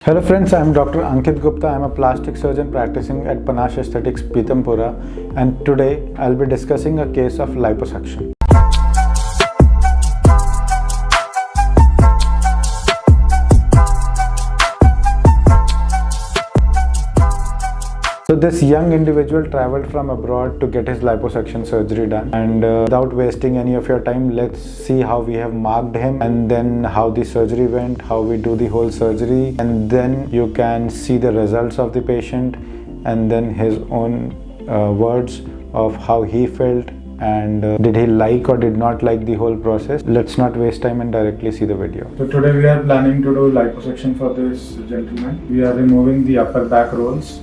Hello friends, I am Dr. Ankit Gupta. I am a plastic surgeon practicing at Panache Aesthetics, Pitampura, and today I'll be discussing a case of liposuction. So this young individual traveled from abroad to get his liposuction surgery done, and without wasting any of your time, let's see how we have marked him and then how the surgery went, how we do the whole surgery, and then you can see the results of the patient and then his own words of how he felt and did he like or did not like the whole process. Let's not waste time and directly see the video. So today we are planning to do liposuction for this gentleman. We are removing the upper back rolls,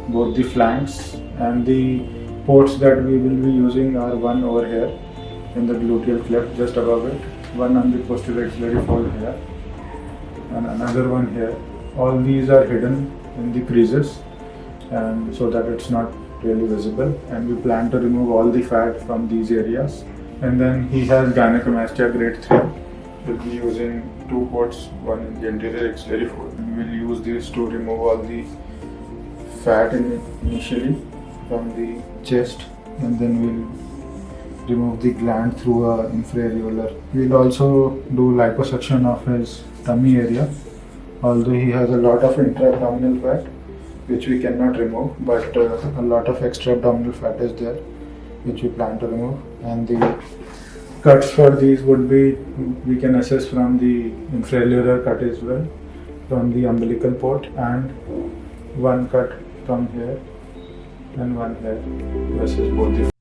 both the flanks, and the ports that we will be using are one over here in the gluteal cleft just above it, one on the posterior axillary fold here, and another one here. All these are hidden in the creases and so that it's not really visible, and we plan to remove all the fat from these areas. And then he has gynecomastia grade 3. We'll be using two ports, one in the anterior axillary fold. We'll use these to remove all the fat initially from the chest, and then we'll remove the gland through a infraareolar. We'll also do liposuction of his tummy area, although he has a lot of intra-abdominal fat which we cannot remove, but a lot of extra abdominal fat is there which we plan to remove. And the cuts for these would be, we can assess from the infraareolar cut as well, from the umbilical port, and one cut from here and one here versus both the.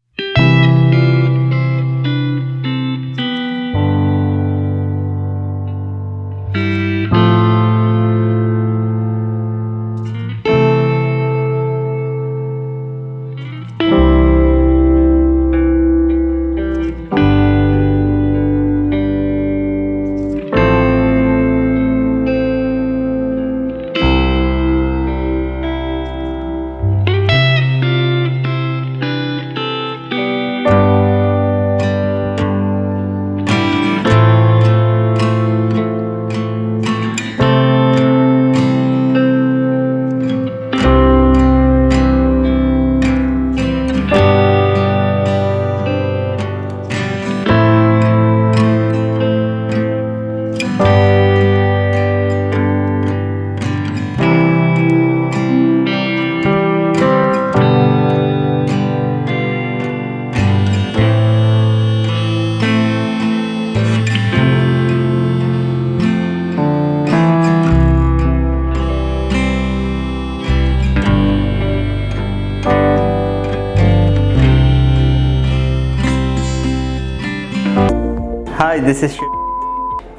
Hi, this is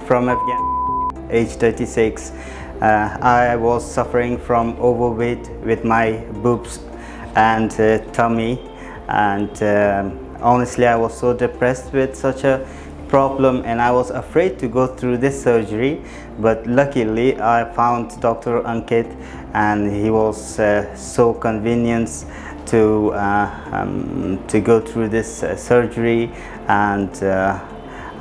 from Afghanistan, age 36. I was suffering from overweight with my boobs and tummy, and honestly I was so depressed with such a problem, and I was afraid to go through this surgery. But luckily I found Dr. Ankit, and he was so convenient to go through this surgery, and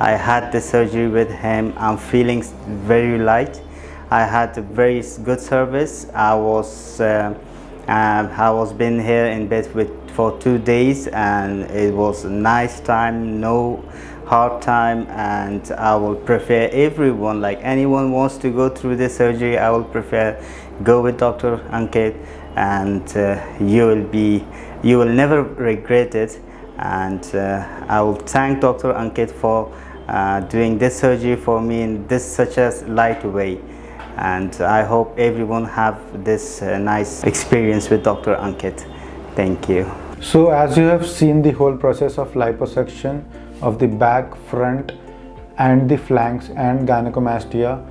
I had the surgery with him. I'm feeling very light. I had a very good service. I was been here in bed for 2 days, and it was a nice time, no hard time. And I will prefer everyone, like anyone wants to go through this surgery, I will prefer go with Dr. Ankit, and you will never regret it. And I will thank Dr. Ankit for doing this surgery for me in such a light way, and I hope everyone have this nice experience with Dr. Ankit. Thank you. So as you have seen the whole process of liposuction of the back, front and the flanks, and gynecomastia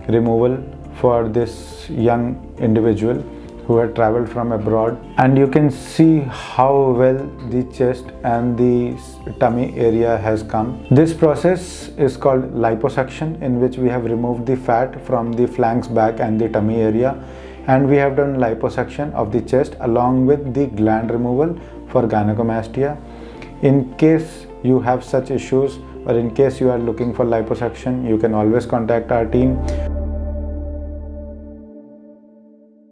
removal for this young individual who had traveled from abroad, and you can see how well the chest and the tummy area has come. This process is called liposuction, in which we have removed the fat from the flanks, back and the tummy area, and we have done liposuction of the chest along with the gland removal for gynecomastia. In case you have such issues, or in case you are looking for liposuction, you can always contact our team.